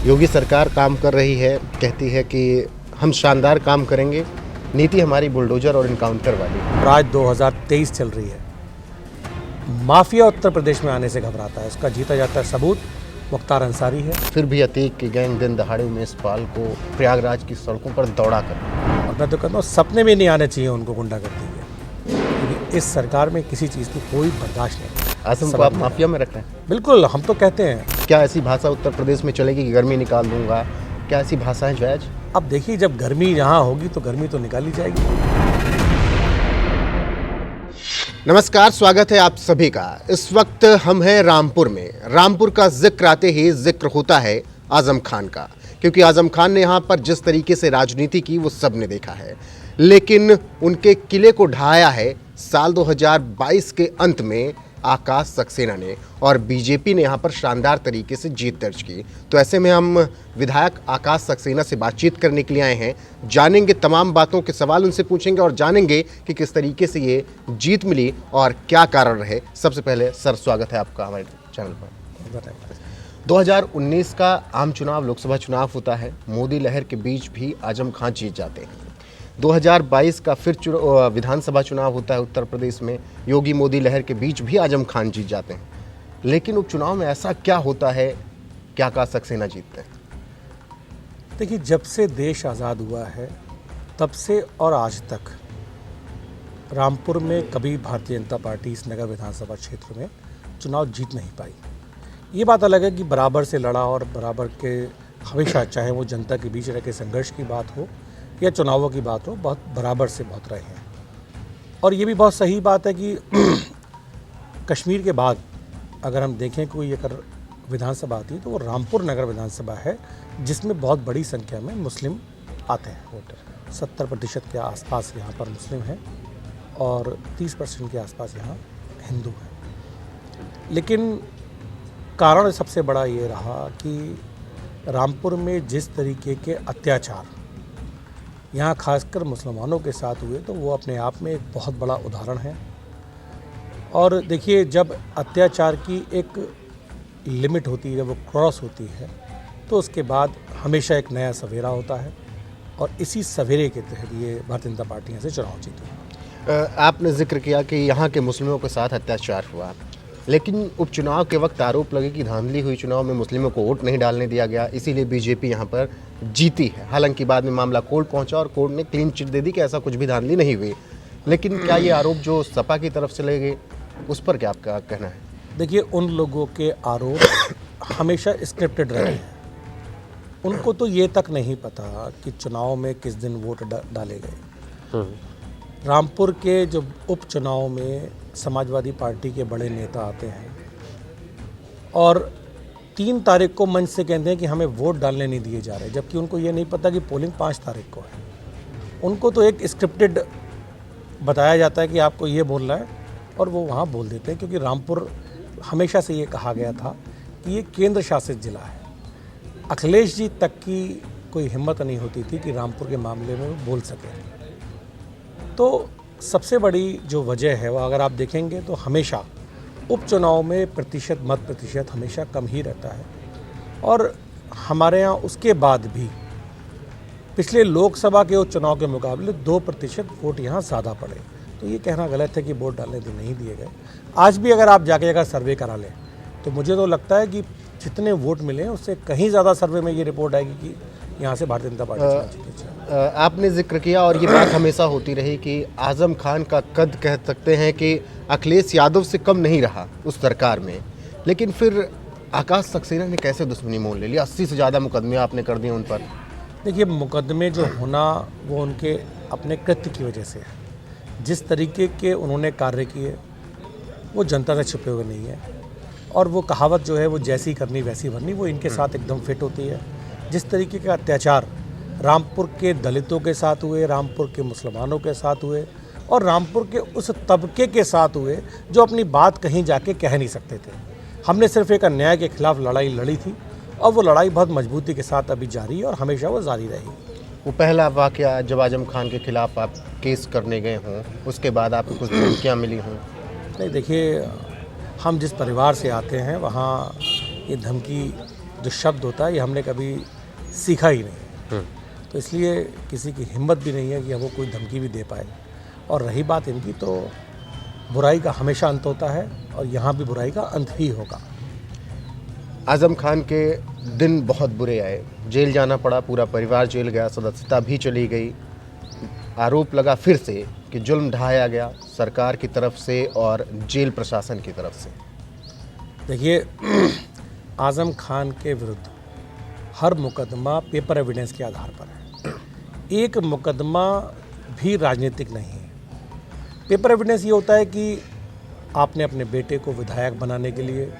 योगी सरकार काम कर रही है, कहती है कि हम शानदार काम करेंगे, नीति हमारी बुलडोजर और इनकाउंटर वाली। और आज 2023 चल रही है। माफिया उत्तर प्रदेश में आने से घबराता है, उसका जीता जाता सबूत मुख्तार अंसारी है। फिर भी अतीक की गैंग दिन दहाड़े उमेश पाल को प्रयागराज की सड़कों पर दौड़ा कर, और मैं तो कहता हूँ सपने में नहीं आने चाहिए उनको गुंडागर्दी के, क्योंकि इस सरकार में किसी चीज़ की कोई बर्दाश्त नहीं। आसम को आप माफिया में रख रहे हैं। बिल्कुल, हम तो कहते हैं। क्या ऐसी भाषा उत्तर प्रदेश में चलेगी कि गर्मी निकाल दूंगा? क्या ऐसी भाषाएं जायज? अब देखिए, जब गर्मी यहाँ होगी तो गर्मी तो निकाली जाएगी। नमस्कार, स्वागत है आप सभी का। इस वक्त हम हैं रामपुर में। रामपुर का जिक्र आते ही जिक्र होता है आजम खान का, क्योंकि आजम खान ने यहाँ पर जिस तरीके से राजनीति की वो सब ने देखा है, लेकिन उनके किले को ढहाया है साल 2022 के अंत में आकाश सक्सेना ने, और बीजेपी ने यहाँ पर शानदार तरीके से जीत दर्ज की। तो ऐसे में हम विधायक आकाश सक्सेना से बातचीत करने के लिए आए हैं, जानेंगे तमाम बातों के सवाल उनसे पूछेंगे और जानेंगे कि किस तरीके से ये जीत मिली और क्या कारण रहे। सबसे पहले सर, स्वागत है आपका हमारे चैनल पर। 2019 का आम चुनाव, लोकसभा चुनाव होता है, मोदी लहर के बीच भी आजम खान जीत जाते हैं। 2022 का फिर विधानसभा चुनाव होता है उत्तर प्रदेश में, योगी मोदी लहर के बीच भी आजम खान जीत जाते हैं। लेकिन उपचुनाव में ऐसा क्या होता है क्या आकाश सक्सेना जीतते हैं? देखिए, जब से देश आज़ाद हुआ है तब से और आज तक रामपुर में कभी भारतीय जनता पार्टी इस नगर विधानसभा क्षेत्र में चुनाव जीत नहीं पाई। ये बात अलग है कि बराबर से लड़ा और बराबर के हमेशा, चाहे वो जनता के बीच रह के संघर्ष की बात हो या चुनावों की बात हो, बहुत बराबर से बहुत रहे हैं। और ये भी बहुत सही बात है कि कश्मीर के बाद अगर हम देखें कोई अगर विधानसभा आती है तो वो रामपुर नगर विधानसभा है, जिसमें बहुत बड़ी संख्या में मुस्लिम आते हैं वोटर। 70% के आसपास यहाँ पर मुस्लिम हैं और 30% के आसपास यहाँ हिंदू हैं। लेकिन कारण सबसे बड़ा ये रहा कि रामपुर में जिस तरीके के अत्याचार यहाँ खासकर मुसलमानों के साथ हुए, तो वो अपने आप में एक बहुत बड़ा उदाहरण है। और देखिए, जब अत्याचार की एक लिमिट होती है, जब वो क्रॉस होती है, तो उसके बाद हमेशा एक नया सवेरा होता है, और इसी सवेरे के तहत ये भारतीय जनता पार्टी से चुनाव जीती। आपने जिक्र किया कि यहाँ के मुस्लिमों के साथ अत्याचार हुआ, लेकिन उपचुनाव के वक्त आरोप लगे कि धांधली हुई, चुनाव में मुस्लिमों को वोट नहीं डालने दिया गया, इसीलिए बीजेपी यहाँ पर जीती है। हालांकि बाद में मामला कोर्ट पहुंचा और कोर्ट ने क्लीन चिट दे दी कि ऐसा कुछ भी धांधली नहीं हुई। लेकिन क्या ये आरोप जो सपा की तरफ से लगे, उस पर क्या आपका कहना है? देखिए, उन लोगों के आरोप हमेशा स्क्रिप्टेड रहे हैं। उनको तो ये तक नहीं पता कि चुनाव में किस दिन वोट डाले गए। रामपुर के जो उपचुनाव में समाजवादी पार्टी के बड़े नेता आते हैं और 3 तारीख को मंच से कहते हैं कि हमें वोट डालने नहीं दिए जा रहे, जबकि उनको ये नहीं पता कि पोलिंग 5 तारीख को है। उनको तो एक स्क्रिप्टेड बताया जाता है कि आपको ये बोलना है, और वो वहाँ बोल देते हैं, क्योंकि रामपुर हमेशा से ये कहा गया था कि ये केंद्र शासित ज़िला है। अखिलेश जी तक की कोई हिम्मत नहीं होती थी कि रामपुर के मामले में वो बोल सकें। तो सबसे बड़ी जो वजह है वो अगर आप देखेंगे तो हमेशा उपचुनाव में मत प्रतिशत हमेशा कम ही रहता है, और हमारे यहाँ उसके बाद भी पिछले लोकसभा के चुनाव के मुकाबले 2% वोट यहाँ ज़्यादा पड़े। तो ये कहना गलत है कि वोट डालने तो नहीं दिए गए। आज भी अगर आप जाके अगर सर्वे करा लें तो मुझे तो लगता है कि जितने वोट मिले उससे कहीं ज़्यादा सर्वे में ये रिपोर्ट आएगी कि यहाँ से भारतीय जनता पार्टी। आपने जिक्र किया और ये बात हमेशा होती रही कि आजम खान का कद कह सकते हैं कि अखिलेश यादव से कम नहीं रहा उस सरकार में, लेकिन फिर आकाश सक्सेना ने कैसे दुश्मनी मोल ले लिया? 80 से ज़्यादा मुकदमे आपने कर दिए उन पर। देखिए, मुकदमे जो होना वो उनके अपने कृत्य की वजह से है। जिस तरीके के उन्होंने कार्य किए वो जनता से छुपे हुए नहीं है, और वो कहावत जो है वो जैसी करनी वैसी भरनी, वो इनके साथ एकदम फिट होती है। जिस तरीके का अत्याचार रामपुर के दलितों के साथ हुए, रामपुर के मुसलमानों के साथ हुए, और रामपुर के उस तबके के साथ हुए जो अपनी बात कहीं जाके कह नहीं सकते थे। हमने सिर्फ एक अन्याय के खिलाफ लड़ाई लड़ी थी, और वो लड़ाई बहुत मजबूती के साथ अभी जारी है और हमेशा वो जारी रहेगी। वो पहला वाक़या जब आजम खान के खिलाफ आप केस करने गए हों, उसके बाद आपको कुछ धमकियाँ मिली हों? नहीं, देखिए, हम जिस परिवार से आते हैं वहाँ ये धमकी जो शब्द होता है ये हमने कभी सीखा ही नहीं, तो इसलिए किसी की हिम्मत भी नहीं है कि वो कोई धमकी भी दे पाए। और रही बात इनकी, तो बुराई का हमेशा अंत होता है और यहाँ भी बुराई का अंत ही होगा। आज़म खान के दिन बहुत बुरे आए, जेल जाना पड़ा, पूरा परिवार जेल गया, सदस्यता भी चली गई। आरोप लगा फिर से कि जुल्म ढाया गया सरकार की तरफ से और जेल प्रशासन की तरफ से। देखिए, आज़म खान के विरुद्ध हर मुकदमा पेपर एविडेंस के आधार पर है, एक मुकदमा भी राजनीतिक नहीं है। पेपर एविडेंस ये होता है कि आपने अपने बेटे को विधायक बनाने के लिए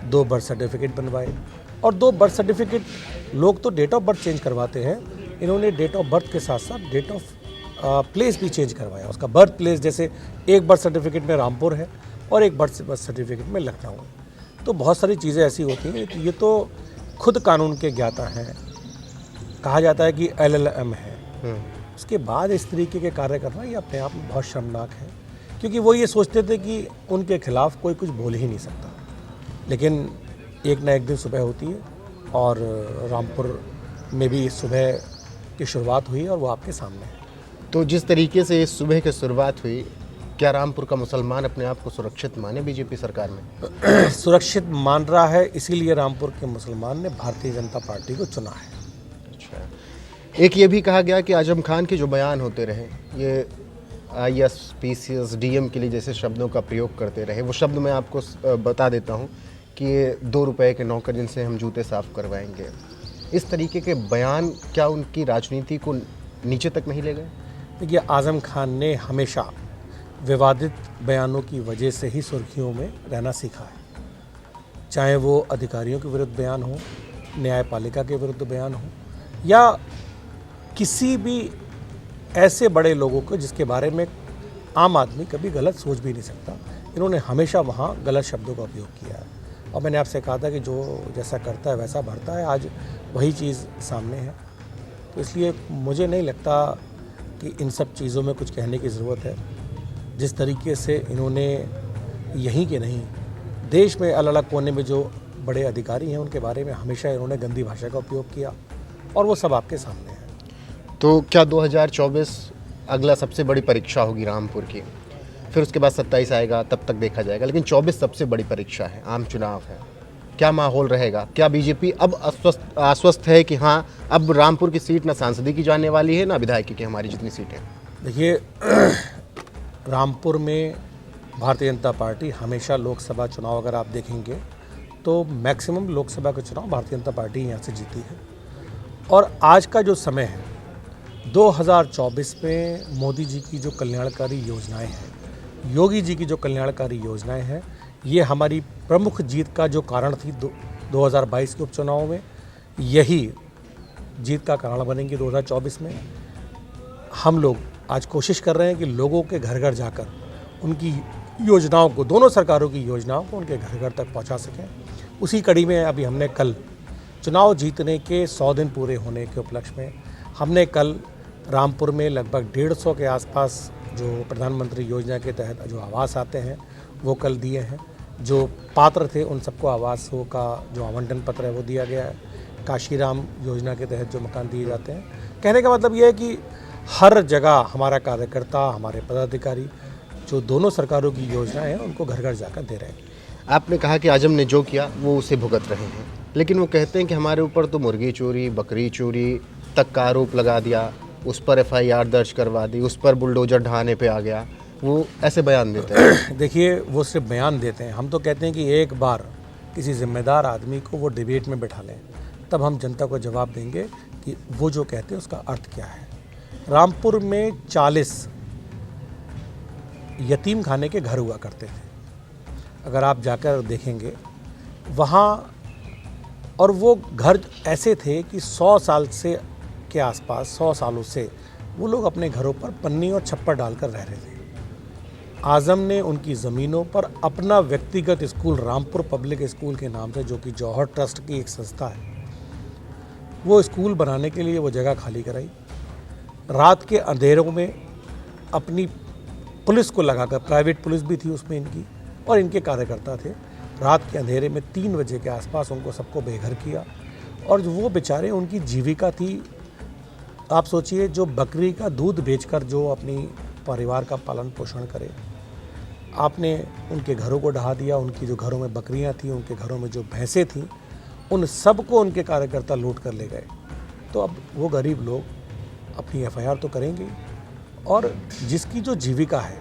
2 बर्थ सर्टिफिकेट बनवाए, और 2 बर्थ सर्टिफिकेट, लोग तो डेट ऑफ बर्थ चेंज करवाते हैं, इन्होंने डेट ऑफ बर्थ के साथ साथ डेट ऑफ प्लेस भी चेंज करवाया। उसका बर्थ प्लेस, जैसे एक बर्थ सर्टिफिकेट में रामपुर है और एक बर्थ सर्टिफिकेट में लखनऊ है। तो बहुत सारी चीज़ें ऐसी होती हैं कि ये तो खुद कानून के ज्ञाता हैं, कहा जाता है कि LLM है। उसके बाद इस तरीके के कार्य करना ये अपने आप में बहुत शर्मनाक है, क्योंकि वो ये सोचते थे कि उनके खिलाफ कोई कुछ बोल ही नहीं सकता। लेकिन एक ना एक दिन सुबह होती है और रामपुर में भी सुबह की शुरुआत हुई और वो आपके सामने है। तो जिस तरीके से इस सुबह की शुरुआत हुई, क्या रामपुर का मुसलमान अपने आप को सुरक्षित माने बीजेपी सरकार में? सुरक्षित मान रहा है, इसीलिए रामपुर के मुसलमान ने भारतीय जनता पार्टी को चुना है। अच्छा, एक ये भी कहा गया कि आज़म खान के जो बयान होते रहे, ये IS, PCS, DM के लिए जैसे शब्दों का प्रयोग करते रहे, वो शब्द मैं आपको बता देता हूँ कि ये 2 रुपए के नौकर जिनसे हम जूते साफ करवाएंगे, इस तरीके के बयान क्या उनकी राजनीति को नीचे तक नहीं ले गए? देखिए, आज़म खान ने हमेशा विवादित बयानों की वजह से ही सुर्खियों में रहना सीखा है, चाहे वो अधिकारियों के विरुद्ध बयान हो, न्यायपालिका के विरुद्ध बयान हो, या किसी भी ऐसे बड़े लोगों को जिसके बारे में आम आदमी कभी गलत सोच भी नहीं सकता। इन्होंने हमेशा वहाँ गलत शब्दों का उपयोग किया है, और मैंने आपसे कहा था कि जो जैसा करता है वैसा भरता है। आज वही चीज़ सामने है, तो इसलिए मुझे नहीं लगता कि इन सब चीज़ों में कुछ कहने की ज़रूरत है। जिस तरीके से इन्होंने यहीं के नहीं, देश में अलग अलग कोने में जो बड़े अधिकारी हैं उनके बारे में हमेशा इन्होंने गंदी भाषा का उपयोग किया, और वो सब आपके सामने है। तो क्या 2024 अगला सबसे बड़ी परीक्षा होगी रामपुर की? फिर उसके बाद 27 आएगा, तब तक देखा जाएगा, लेकिन 24 सबसे बड़ी परीक्षा है, आम चुनाव है। क्या माहौल रहेगा? क्या बीजेपी अब आश्वस्त है कि हाँ, अब रामपुर की सीट ना सांसदी की जाने वाली है ना विधायकी की, हमारी जितनी सीटें? देखिए, रामपुर में भारतीय जनता पार्टी हमेशा लोकसभा चुनाव, अगर आप देखेंगे तो मैक्सिमम लोकसभा के चुनाव भारतीय जनता पार्टी यहाँ से जीती है। और आज का जो समय है, 2024 में मोदी जी की जो कल्याणकारी योजनाएं हैं, योगी जी की जो कल्याणकारी योजनाएं हैं, ये हमारी प्रमुख जीत का जो कारण थी 2022 के उपचुनाव में, यही जीत का कारण बनेंगी 2024 में। हम लोग आज कोशिश कर रहे हैं कि लोगों के घर घर जाकर उनकी योजनाओं को, दोनों सरकारों की योजनाओं को उनके घर घर तक पहुंचा सकें। उसी कड़ी में अभी हमने कल चुनाव जीतने के 100 दिन पूरे होने के उपलक्ष्य में हमने कल रामपुर में लगभग 150 के आसपास जो प्रधानमंत्री योजना के तहत जो आवास आते हैं वो कल दिए हैं। जो पात्र थे उन सबको आवासों का जो आवंटन पत्र है वो दिया गया है। काशीराम योजना के तहत जो मकान दिए जाते हैं, कहने का मतलब ये है कि हर जगह हमारा कार्यकर्ता, हमारे पदाधिकारी जो दोनों सरकारों की योजनाएं हैं उनको घर घर जाकर दे रहे हैं। आपने कहा कि आजम ने जो किया वो उसे भुगत रहे हैं, लेकिन वो कहते हैं कि हमारे ऊपर तो मुर्गी चोरी, बकरी चोरी तक का आरोप लगा दिया, उस पर FIR दर्ज करवा दी, उस पर बुलडोजर ढहाने पे आ गया। वो ऐसे बयान देते हैं। देखिए, वो सिर्फ बयान देते हैं। हम तो कहते हैं कि एक बार किसी जिम्मेदार आदमी को वो डिबेट में बैठा लें, तब हम जनता को जवाब देंगे कि वो जो कहते हैं उसका अर्थ क्या है। रामपुर में 40 यतीम खाने के घर हुआ करते थे, अगर आप जाकर देखेंगे वहाँ, और वो घर ऐसे थे कि 100 साल से के आसपास, 100 सालों से वो लोग अपने घरों पर पन्नी और छप्पर डालकर रह रहे थे। आज़म ने उनकी ज़मीनों पर अपना व्यक्तिगत स्कूल, रामपुर पब्लिक स्कूल के नाम से, जो कि जौहर ट्रस्ट की एक संस्था है, वो स्कूल बनाने के लिए वो जगह खाली कराई। रात के अंधेरों में अपनी पुलिस को लगाकर, प्राइवेट पुलिस भी थी उसमें इनकी, और इनके कार्यकर्ता थे, रात के अंधेरे में 3 बजे के आसपास उनको सबको बेघर किया। और वो बेचारे, उनकी जीविका थी। आप सोचिए, जो बकरी का दूध बेचकर जो अपनी परिवार का पालन पोषण करे, आपने उनके घरों को ढहा दिया। उनकी जो घरों में बकरियां थी, उनके घरों में जो भैंसें थीं, उन सबको उनके कार्यकर्ता लूट कर ले गए। तो अब वो गरीब लोग अपनी एफआईआर तो करेंगे, और जिसकी जो जीविका है,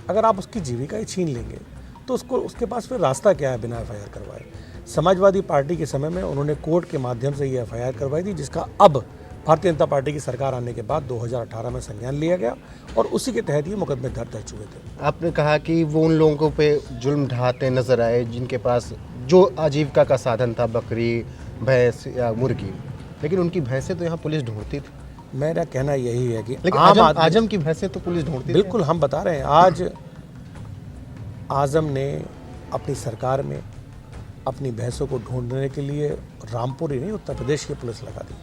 अगर आप उसकी जीविका ही छीन लेंगे तो उसके पास फिर रास्ता क्या है बिना एफआईआर करवाए। समाजवादी पार्टी के समय में उन्होंने कोर्ट के माध्यम से ये एफआईआर करवाई थी, जिसका अब भारतीय जनता पार्टी की सरकार आने के बाद 2018 में संज्ञान लिया गया, और उसी के तहत ये मुकदमे दर्ज हुए थे। आपने कहा कि वो उन लोगों पे जुल्म ढाते नजर आए जिनके पास जो आजीविका का साधन था, बकरी, भैंस या मुर्गी, लेकिन उनकी भैंसें तो यहाँ पुलिस ढूंढती थी। मेरा कहना यही है कि लेकिन आजम की भैंसें तो पुलिस ढूंढती थी। बिल्कुल, हम बता रहे हैं। आज आजम ने अपनी सरकार में अपनी भैंसों को ढूंढने के लिए रामपुर ही नहीं, उत्तर प्रदेश की पुलिस लगा दी,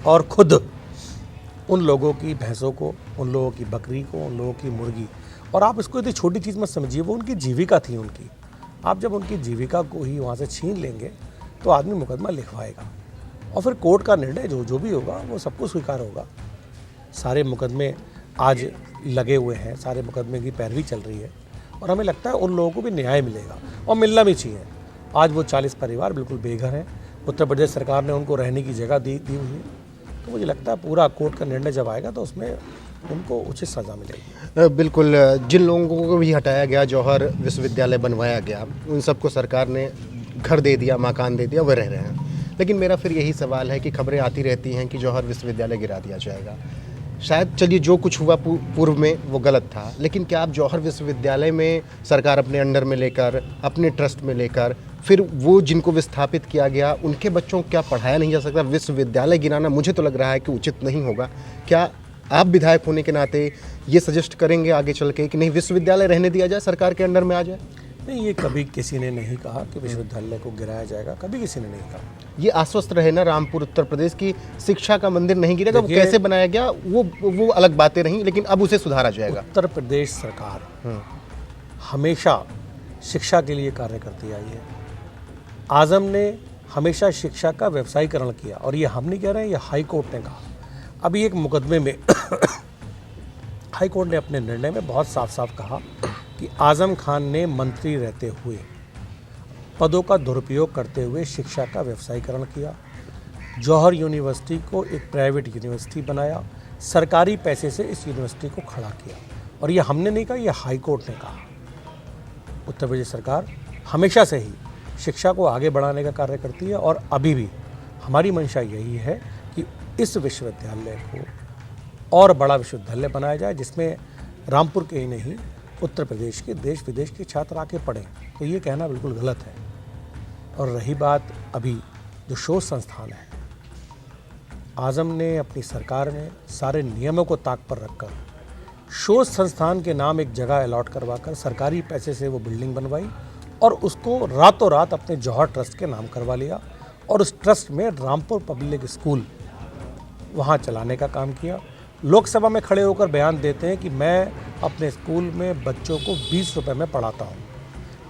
और खुद उन लोगों की भैंसों को, उन लोगों की बकरी को, उन लोगों की मुर्गी, और आप इसको इतनी छोटी चीज़ मत समझिए, वो उनकी जीविका थी उनकी। आप जब उनकी जीविका को ही वहाँ से छीन लेंगे तो आदमी मुकदमा लिखवाएगा, और फिर कोर्ट का निर्णय जो भी होगा वो सबको स्वीकार होगा। सारे मुकदमे आज लगे हुए हैं, सारे मुकदमे की पैरवी चल रही है, और हमें लगता है उन लोगों को भी न्याय मिलेगा, और मिलना भी चाहिए। आज वो 40 परिवार बिल्कुल बेघर हैं। उत्तर प्रदेश सरकार ने उनको रहने की जगह दी हुई है। तो मुझे लगता है पूरा कोर्ट का निर्णय जब आएगा तो उसमें उनको उचित सज़ा मिलेगी। बिल्कुल, जिन लोगों को भी हटाया गया, जौहर विश्वविद्यालय बनवाया गया, उन सबको सरकार ने घर दे दिया, मकान दे दिया, वह रह रहे हैं। लेकिन मेरा फिर यही सवाल है कि खबरें आती रहती हैं कि जौहर विश्वविद्यालय गिरा दिया जाएगा। शायद चलिए जो कुछ हुआ पूर्व में वो गलत था, लेकिन क्या आप जौहर विश्वविद्यालय में सरकार अपने अंडर में लेकर, अपने ट्रस्ट में लेकर, फिर वो जिनको विस्थापित किया गया उनके बच्चों को क्या पढ़ाया नहीं जा सकता? विश्वविद्यालय गिराना मुझे तो लग रहा है कि उचित नहीं होगा। क्या आप विधायक होने के नाते ये सजेस्ट करेंगे आगे चल के कि नहीं, विश्वविद्यालय रहने दिया जाए, सरकार के अंडर में आ जाए? नहीं, ये कभी किसी ने नहीं कहा कि विश्वविद्यालय को गिराया जाएगा, कभी किसी ने नहीं कहा। ये आश्वस्त रहे ना, रामपुर उत्तर प्रदेश की शिक्षा का मंदिर नहीं गिरेगा। वो कैसे बनाया गया वो अलग बातें रहीं, लेकिन अब उसे सुधारा जाएगा। उत्तर प्रदेश सरकार हमेशा शिक्षा के लिए कार्य करती आई है। आजम ने हमेशा शिक्षा का व्यवसायीकरण किया, और ये हम नहीं कह रहे हैं, ये हाई कोर्ट ने कहा। अभी एक मुकदमे में हाई कोर्ट ने अपने निर्णय में बहुत साफ साफ कहा कि आजम खान ने मंत्री रहते हुए पदों का दुरुपयोग करते हुए शिक्षा का व्यवसायीकरण किया, जौहर यूनिवर्सिटी को एक प्राइवेट यूनिवर्सिटी बनाया, सरकारी पैसे से इस यूनिवर्सिटी को खड़ा किया। और ये हमने नहीं कहा, ये हाई कोर्ट ने कहा। उत्तर प्रदेश सरकार हमेशा से ही शिक्षा को आगे बढ़ाने का कार्य करती है, और अभी भी हमारी मंशा यही है कि इस विश्वविद्यालय को और बड़ा विश्वविद्यालय बनाया जाए, जिसमें रामपुर के ही नहीं, उत्तर प्रदेश के देश विदेश के छात्र आके पढ़ें। तो ये कहना बिल्कुल गलत है। और रही बात अभी जो शोध संस्थान है, आजम ने अपनी सरकार में सारे नियमों को ताक पर रखकर शोध संस्थान के नाम एक जगह अलॉट करवाकर सरकारी पैसे से वो बिल्डिंग बनवाई, और उसको रातों रात अपने जौहर ट्रस्ट के नाम करवा लिया, और उस ट्रस्ट में रामपुर पब्लिक स्कूल वहाँ चलाने का काम किया। लोकसभा में खड़े होकर बयान देते हैं कि मैं अपने स्कूल में बच्चों को 20 रुपये में पढ़ाता हूँ,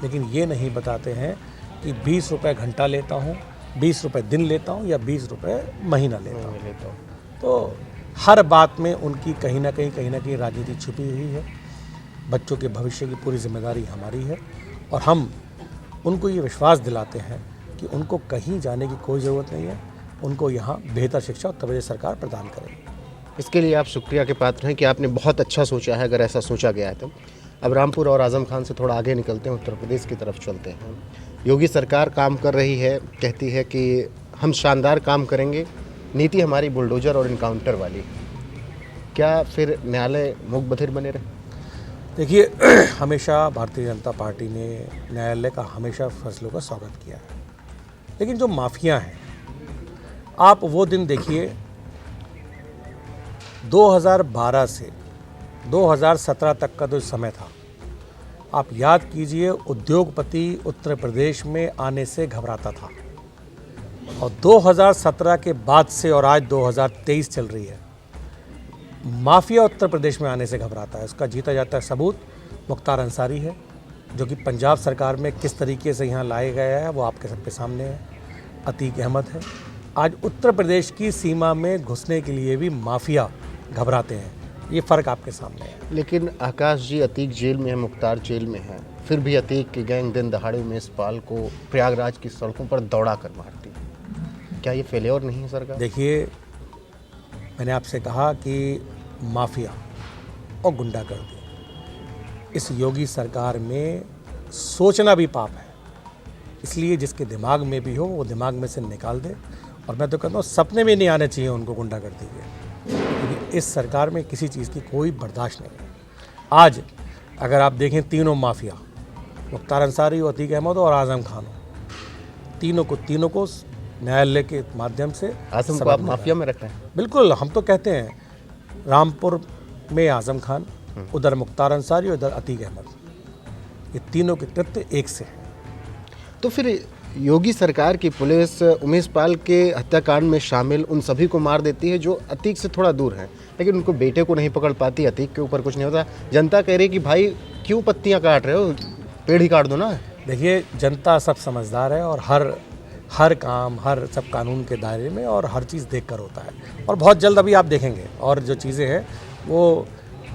लेकिन ये नहीं बताते हैं कि 20 रुपये घंटा लेता हूँ, 20 रुपये दिन लेता हूँ, या 20 रुपये महीना लेता हूँ। तो हर बात में उनकी कहीं ना कहीं राजनीति छुपी हुई है। बच्चों के भविष्य की पूरी जिम्मेदारी हमारी है, और हम उनको ये विश्वास दिलाते हैं कि उनको कहीं जाने की कोई ज़रूरत नहीं है। उनको यहाँ बेहतर शिक्षा उत्तर प्रदेश सरकार प्रदान करेगी। इसके लिए आप शुक्रिया के पात्र हैं कि आपने बहुत अच्छा सोचा है, अगर ऐसा सोचा गया है तो। अब रामपुर और आजम खान से थोड़ा आगे निकलते हैं, उत्तर प्रदेश की तरफ चलते हैं। योगी सरकार काम कर रही है, कहती है कि हम शानदार काम करेंगे, नीति हमारी बुलडोजर और इनकाउंटर वाली। क्या फिर न्यायालय मूक बधिर बने रहे? देखिए, हमेशा भारतीय जनता पार्टी ने न्यायालय का हमेशा फैसलों का स्वागत किया है, लेकिन जो माफिया हैं, आप वो दिन देखिए 2012 से 2017 तक का जो समय था, आप याद कीजिए, उद्योगपति उत्तर प्रदेश में आने से घबराता था, और 2017 के बाद से और आज 2023 चल रही है, माफिया उत्तर प्रदेश में आने से घबराता है। उसका जीता जाता है सबूत मुख्तार अंसारी है, जो कि पंजाब सरकार में किस तरीके से यहाँ लाया गया है वो आपके सबके सामने है। अतीक अहमद है। आज उत्तर प्रदेश की सीमा में घुसने के लिए भी माफिया घबराते हैं। ये फ़र्क आपके सामने है। लेकिन आकाश जी, अतीक जेल में है, मुख्तार जेल में है, फिर भी अतीक की गैंग दिन दहाड़े उमेश पाल को प्रयागराज की सड़कों पर दौड़ा कर मारती है। क्या ये फेलियर नहीं है सरकार? देखिए, मैंने आपसे कहा कि माफिया और गुंडागर्दी इस योगी सरकार में सोचना भी पाप है। इसलिए जिसके दिमाग में भी हो वो दिमाग में से निकाल दे। और मैं तो कहता हूँ सपने में नहीं आने चाहिए उनको गुंडागर्दी के, क्योंकि इस सरकार में किसी चीज़ की कोई बर्दाश्त नहीं है। आज अगर आप देखें तीनों माफिया, मुख्तार अंसारी, अतीक अहमद और आज़म खान, तीनों को न्यायालय के माध्यम से आजम को आप माफिया में रख रहे हैं? बिल्कुल, हम तो कहते हैं रामपुर में आज़म खान, उधर मुख्तार अंसारी, उधर अतीक अहमद, ये तीनों के कृत्य एक से हैं। तो फिर योगी सरकार की पुलिस उमेश पाल के हत्याकांड में शामिल उन सभी को मार देती है जो अतीक से थोड़ा दूर हैं, लेकिन उनको बेटे को नहीं पकड़ पाती, अतीक के ऊपर कुछ नहीं होता। जनता कह रही है कि भाई क्यों पत्तियां काट रहे हो, पेड़ ही काट दो ना। देखिए, जनता सब समझदार है और हर काम, हर सब कानून के दायरे में और हर चीज़ देखकर होता है। और बहुत जल्द अभी आप देखेंगे और जो चीज़ें हैं वो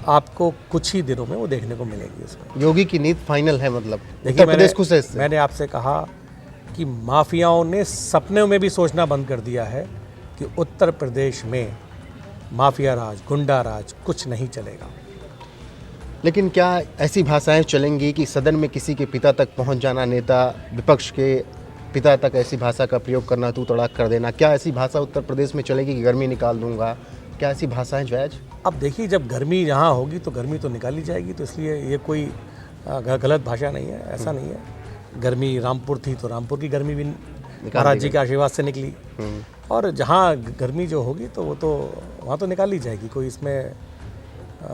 आपको कुछ ही दिनों में वो देखने को मिलेगी। उसमें योगी की नीति फाइनल है, मतलब देखिए, उत्तर प्रदेश खुश है इससे। मैंने आपसे कहा कि माफियाओं ने सपने में भी सोचना बंद कर दिया है कि उत्तर प्रदेश में माफिया राज, गुंडा राज कुछ नहीं चलेगा। लेकिन क्या ऐसी भाषाएं चलेंगी कि सदन में किसी के पिता तक पहुंच जाना, नेता विपक्ष के पिता तक ऐसी भाषा का प्रयोग करना, तू तड़ाक कर देना, क्या ऐसी भाषा उत्तर प्रदेश में चलेगी कि गर्मी निकाल दूंगा? क्या ऐसी भाषाएं जायज? अब देखिए, जब गर्मी यहाँ होगी तो गर्मी तो निकाली जाएगी, तो इसलिए ये कोई गलत भाषा नहीं है, ऐसा नहीं है। गर्मी रामपुर थी तो रामपुर की गर्मी भी महाराज जी के आशीर्वाद से निकली, और जहाँ गर्मी जो होगी तो वो तो वहाँ तो निकाली जाएगी, कोई इसमें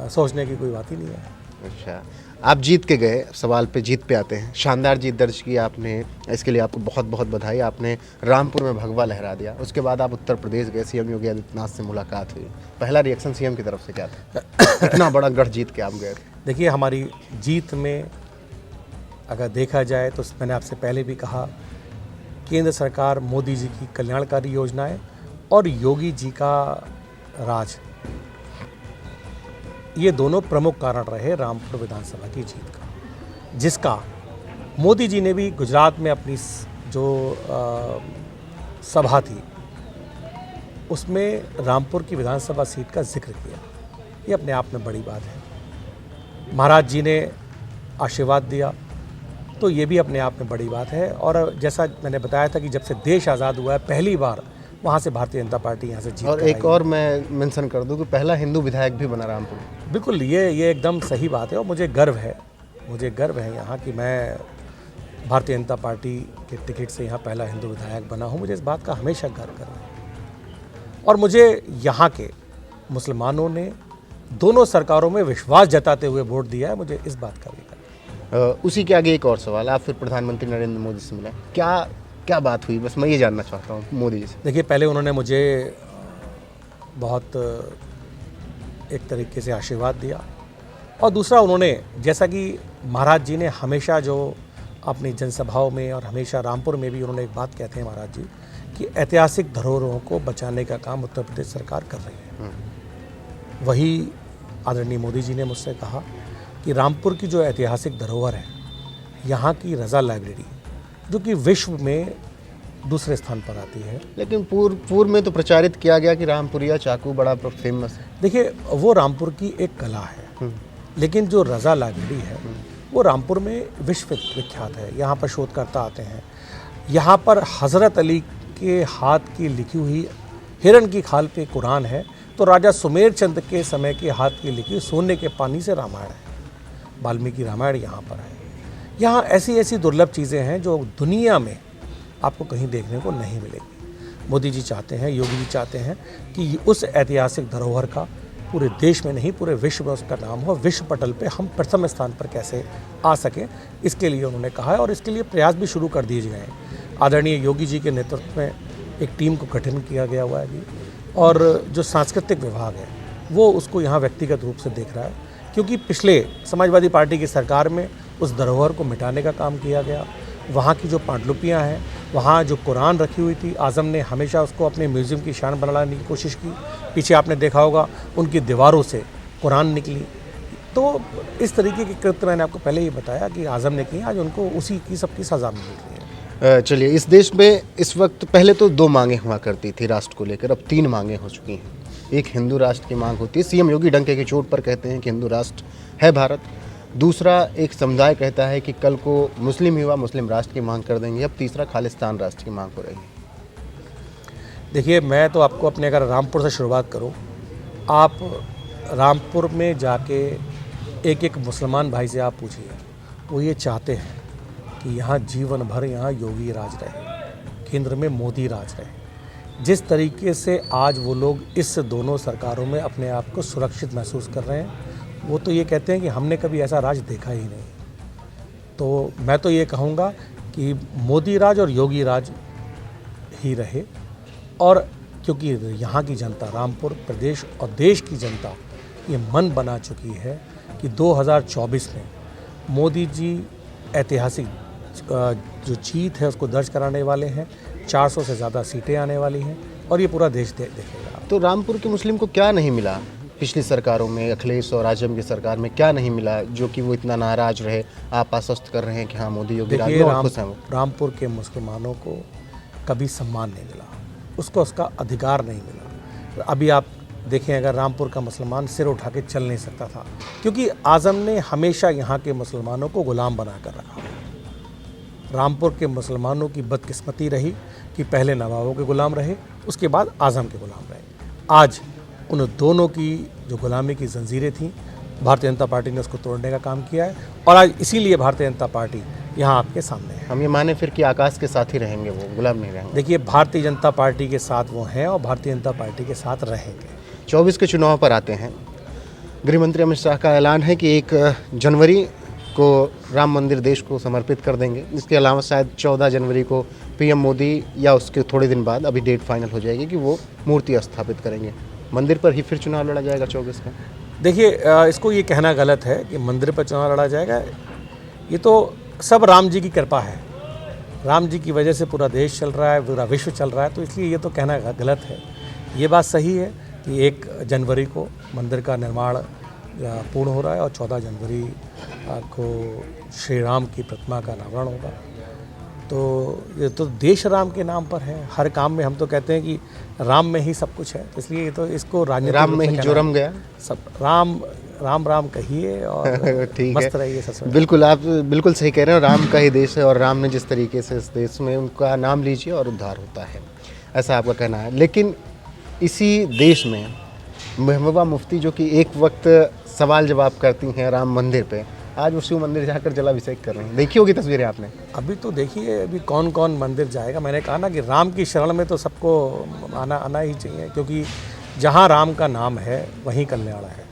सोचने की कोई बात ही नहीं है। अच्छा, आप जीत के गए, सवाल पे जीत पे आते हैं। शानदार जीत दर्ज की आपने, इसके लिए आपको बहुत बहुत बधाई। आपने रामपुर में भगवा लहरा दिया, उसके बाद आप उत्तर प्रदेश गए, सीएम योगी आदित्यनाथ से मुलाकात हुई। पहला रिएक्शन सीएम की तरफ से क्या था? इतना बड़ा गढ़ जीत के आप गए थे। देखिए, हमारी जीत में अगर देखा जाए तो मैंने आपसे पहले भी कहा, केंद्र सरकार मोदी जी की कल्याणकारी योजनाएं और योगी जी का राज, ये दोनों प्रमुख कारण रहे रामपुर विधानसभा की जीत का, जिसका मोदी जी ने भी गुजरात में अपनी जो सभा थी उसमें रामपुर की विधानसभा सीट का जिक्र किया। ये अपने आप में बड़ी बात है। महाराज जी ने आशीर्वाद दिया तो ये भी अपने आप में बड़ी बात है। और जैसा मैंने बताया था कि जब से देश आज़ाद हुआ है पहली बार वहाँ से भारतीय जनता पार्टी यहाँ से जीत और एक और मैं मेंशन कर दूं कि पहला हिंदू विधायक भी बना रामपुर। बिल्कुल, ये एकदम सही बात है और मुझे गर्व है यहाँ कि मैं भारतीय जनता पार्टी के टिकट से यहाँ पहला हिंदू विधायक बना हूँ। मुझे इस बात का हमेशा गर्व है और मुझे यहाँ के मुसलमानों ने दोनों सरकारों में विश्वास जताते हुए वोट दिया है, मुझे इस बात का भी गर्व है। उसी के आगे एक और सवाल, आप फिर प्रधानमंत्री नरेंद्र मोदी से मिले, क्या बात हुई? बस मैं ये जानना चाहता हूँ मोदी जी से। देखिए, पहले उन्होंने मुझे बहुत एक तरीके से आशीर्वाद दिया और दूसरा उन्होंने, जैसा कि महाराज जी ने हमेशा जो अपनी जनसभाओं में और हमेशा रामपुर में भी उन्होंने एक बात कहते हैं महाराज जी कि ऐतिहासिक धरोहरों को बचाने का काम उत्तर प्रदेश सरकार कर रही है। वही आदरणीय मोदी जी ने मुझसे कहा कि रामपुर की जो ऐतिहासिक धरोहर है, यहाँ की रज़ा लाइब्रेरी जो कि विश्व में दूसरे स्थान पर आती है। लेकिन पूर्व में तो प्रचारित किया गया कि रामपुरिया चाकू बड़ा फेमस है। देखिए, वो रामपुर की एक कला है, लेकिन जो रज़ा लाइब्रेरी है वो रामपुर में विश्व विख्यात है। यहाँ पर शोधकर्ता आते हैं। यहाँ पर हज़रत अली के हाथ की लिखी हुई हिरन की खाल पे कुरान है, तो राजा सुमेर चंद के समय के हाथ की लिखी सोने के पानी से रामायण है। वाल्मीकि रामायण यहाँ पर है। यहाँ ऐसी दुर्लभ चीज़ें हैं जो दुनिया में आपको कहीं देखने को नहीं मिलेगी। मोदी जी चाहते हैं, योगी जी चाहते हैं कि उस ऐतिहासिक धरोहर का पूरे देश में नहीं पूरे विश्व में उसका नाम हो, विश्व पटल पे हम प्रथम स्थान पर कैसे आ सकें, इसके लिए उन्होंने कहा है और इसके लिए प्रयास भी शुरू कर दिए गए हैं। आदरणीय योगी जी के नेतृत्व में एक टीम को गठन किया गया हुआ है अभी, और जो सांस्कृतिक विभाग है वो उसको यहाँ व्यक्तिगत रूप से देख रहा है, क्योंकि पिछले समाजवादी पार्टी की सरकार में उस धरोहर को मिटाने का काम किया गया। वहाँ की जो पांडुलिपियाँ हैं, वहाँ जो कुरान रखी हुई थी, आज़म ने हमेशा उसको अपने म्यूज़ियम की शान बनाने की कोशिश की। पीछे आपने देखा होगा उनकी दीवारों से कुरान निकली। तो इस तरीके के कृत्य मैंने आपको पहले ही बताया कि आज़म ने किए, आज उनको उसी की सबकी सज़ा मिल रही है। चलिए, इस देश में इस वक्त पहले तो 2 मांगें हुआ करती थी राष्ट्र को लेकर, अब 3 मांगें हो चुकी हैं। एक हिंदू राष्ट्र की मांग होती है, सीएम योगी डंके की चोट पर कहते हैं कि हिंदू राष्ट्र है भारत। दूसरा, एक समुदाय कहता है कि कल को मुस्लिम युवा मुस्लिम राष्ट्र की मांग कर देंगे। अब तीसरा, खालिस्तान राष्ट्र की मांग हो रही है। देखिए, मैं तो आपको अपने अगर रामपुर से शुरुआत करूं, आप रामपुर में जाके एक एक मुसलमान भाई से आप पूछिए, वो ये चाहते हैं कि यहाँ जीवन भर यहाँ योगी राज रहे, केंद्र में मोदी राज रहे। जिस तरीके से आज वो लोग इस दोनों सरकारों में अपने आप को सुरक्षित महसूस कर रहे हैं, वो तो ये कहते हैं कि हमने कभी ऐसा राज देखा ही नहीं। तो मैं तो ये कहूँगा कि मोदी राज और योगी राज ही रहे। और क्योंकि यहाँ की जनता, रामपुर प्रदेश और देश की जनता ये मन बना चुकी है कि 2024 में मोदी जी ऐतिहासिक जो जीत है उसको दर्ज कराने वाले हैं। 400 से ज़्यादा सीटें आने वाली हैं और ये पूरा देश देखेगा। तो रामपुर के मुस्लिम को क्या नहीं मिला पिछली सरकारों में, अखिलेश और आजम की सरकार में क्या नहीं मिला जो कि वो इतना नाराज रहे? आप आश्वस्त कर रहे हैं कि हाँ मोदी योगी राज में और खुश हैं वो। रामपुर के मुसलमानों को कभी सम्मान नहीं मिला, उसको उसका अधिकार नहीं मिला। अभी आप देखें, अगर रामपुर का मुसलमान सिर उठा के चल नहीं सकता था, क्योंकि आज़म ने हमेशा यहाँ के मुसलमानों को गुलाम बना कर रखा। रामपुर के मुसलमानों की बदकिस्मती रही कि पहले नवाबों के गुलाम रहे, उसके बाद आज़म के गुलाम रहे। आज उन दोनों की जो गुलामी की जंजीरें थीं, भारतीय जनता पार्टी ने उसको तोड़ने का काम किया है और आज इसीलिए भारतीय जनता पार्टी यहाँ आपके सामने है। हम ये माने फिर कि आकाश के साथ ही रहेंगे, वो गुलाम नहीं रहेंगे? देखिए, भारतीय जनता पार्टी के साथ वो हैं और भारतीय जनता पार्टी के साथ रहेंगे। 24 के चुनाव पर आते हैं। गृह मंत्री अमित शाह का ऐलान है कि 1 जनवरी को राम मंदिर देश को समर्पित कर देंगे। इसके अलावा शायद 14 जनवरी को पीएम मोदी या उसके थोड़े दिन बाद, अभी डेट फाइनल हो जाएगी, कि वो मूर्ति स्थापित करेंगे। मंदिर पर ही फिर चुनाव लड़ा जाएगा 24 का। देखिए, इसको ये कहना गलत है कि मंदिर पर चुनाव लड़ा जाएगा। ये तो सब राम जी की कृपा है, राम जी की वजह से पूरा देश चल रहा है, पूरा विश्व चल रहा है, तो इसलिए ये तो कहना गलत है। ये बात सही है कि 1 जनवरी को मंदिर का निर्माण पूर्ण हो रहा है और 14 जनवरी को श्री राम की प्रतिमा का अनावरण होगा। तो ये तो देश राम के नाम पर है। हर काम में हम तो कहते हैं कि राम में ही सब कुछ है, तो इसलिए ये तो इसको राजनीतिक राम में ही जो रम गया, सब राम राम राम कहिए और ठीक मस्त है, रहिए। सच में बिल्कुल, आप बिल्कुल सही कह रहे हैं। राम का ही देश है और राम ने जिस तरीके से इस देश में, उनका नाम लीजिए और उद्धार होता है, ऐसा आपका कहना है। लेकिन इसी देश में महबूबा मुफ्ती, जो कि एक वक्त सवाल जवाब करती हैं राम मंदिर पे, आज वो शिव मंदिर जाकर जलाभिषेक कर रहे हैं। देखी होगी तस्वीरें आपने? अभी तो देखिए, अभी कौन कौन मंदिर जाएगा। मैंने कहा ना कि राम की शरण में तो सबको आना ही चाहिए, क्योंकि जहाँ राम का नाम है वहीं कल्याण है।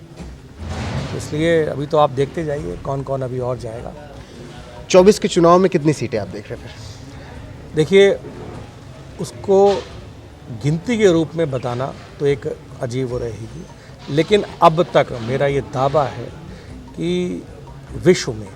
इसलिए अभी तो आप देखते जाइए कौन कौन अभी और जाएगा। 24 के चुनाव में कितनी सीटें आप देख रहे हैं फिर? देखिए, उसको गिनती के रूप में बताना तो एक अजीब वो रहेगी, लेकिन अब तक मेरा ये दावा है कि विश्व में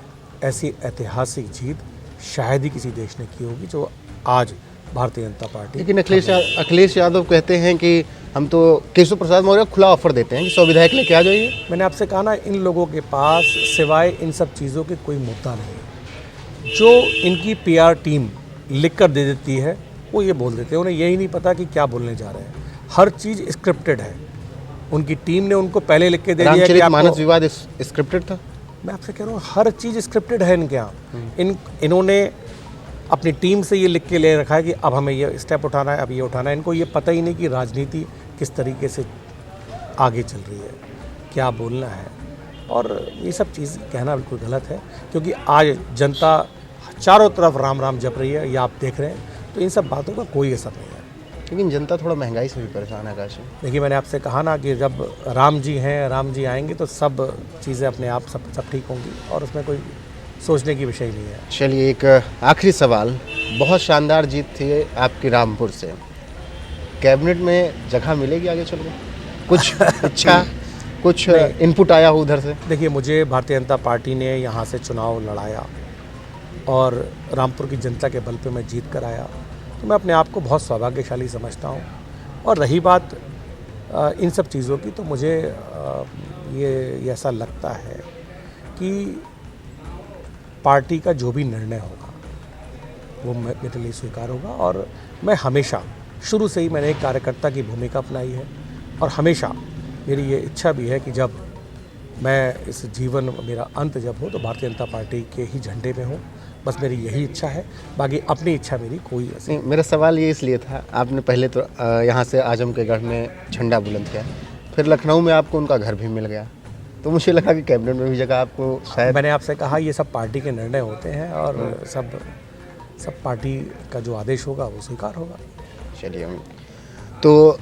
ऐसी ऐतिहासिक जीत शायद ही किसी देश ने की होगी जो आज भारतीय जनता पार्टी। लेकिन अखिलेश यादव कहते हैं कि हम तो केशव प्रसाद मौर्य खुला ऑफर देते हैं कि 100 विधायक लेके आ जाइए। मैंने आपसे कहा ना, इन लोगों के पास सिवाय इन सब चीज़ों के कोई मुद्दा नहीं। जो इनकी पीआर टीम लिख कर दे देती है वो ये बोल देते हैं, उन्हें यही नहीं पता कि क्या बोलने जा रहे हैं। हर चीज़ स्क्रिप्टेड है। उनकी टीम ने उनको पहले लिख के दे दिया कि रामचरितमानस विवाद स्क्रिप्टेड था। मैं आपसे कह रहा हूँ, हर चीज़ स्क्रिप्टेड है इनके यहाँ। इन्होंने अपनी टीम से ये लिख के ले रखा है कि अब हमें ये स्टेप उठाना है, अब ये उठाना है। इनको ये पता ही नहीं कि राजनीति किस तरीके से आगे चल रही है, क्या बोलना है। और ये सब चीज़ कहना बिल्कुल गलत है, क्योंकि आज जनता चारों तरफ राम राम जप रही है, ये आप देख रहे हैं। तो इन सब बातों का कोई असर नहीं है। लेकिन जनता थोड़ा महंगाई से भी परेशान है काशी। देखिए, मैंने आपसे कहा ना कि जब राम जी हैं, राम जी आएंगे तो सब चीज़ें अपने आप सब ठीक होंगी और उसमें कोई सोचने की विषय नहीं है। चलिए, एक आखिरी सवाल। बहुत शानदार जीत थी आपकी रामपुर से, कैबिनेट में जगह मिलेगी आगे चल के? कुछ इच्छा कुछ इनपुट आया हो उधर से? देखिए, मुझे भारतीय जनता पार्टी ने यहाँ से चुनाव लड़ाया और रामपुर की जनता के बल पे मैं जीत कर आया, तो मैं अपने आप को बहुत सौभाग्यशाली समझता हूँ। और रही बात इन सब चीज़ों की, तो मुझे ये ऐसा लगता है कि पार्टी का जो भी निर्णय होगा वो मेरे लिए स्वीकार होगा। और मैं हमेशा शुरू से ही मैंने एक कार्यकर्ता की भूमिका अपनाई है और हमेशा मेरी ये इच्छा भी है कि जब मैं इस जीवन मेरा अंत जब हो तो भारतीय जनता पार्टी के ही झंडे में हो। बस मेरी यही इच्छा है, बाकी अपनी इच्छा मेरी कोई ऐसी नहीं, मेरा सवाल ये इसलिए था, आपने पहले तो यहाँ से आजम के गढ़ में झंडा बुलंद किया, फिर लखनऊ में आपको उनका घर भी मिल गया, तो मुझे लगा कि कैबिनेट में भी जगह आपको शायद। मैंने आपसे कहा ये सब पार्टी के निर्णय होते हैं और सब पार्टी का जो आदेश होगा वो स्वीकार होगा। चलिए, तो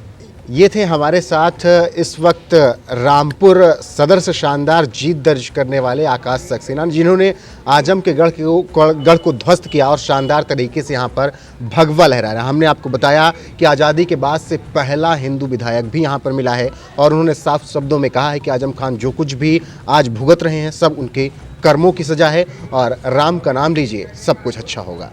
ये थे हमारे साथ इस वक्त रामपुर सदर से शानदार जीत दर्ज करने वाले आकाश सक्सेना, जिन्होंने आजम के गढ़ को ध्वस्त किया और शानदार तरीके से यहाँ पर भगवा लहराया। हमने आपको बताया कि आज़ादी के बाद से पहला हिंदू विधायक भी यहाँ पर मिला है और उन्होंने साफ शब्दों में कहा है कि आजम खान जो कुछ भी आज भुगत रहे हैं सब उनके कर्मों की सज़ा है और राम का नाम लीजिए, सब कुछ अच्छा होगा।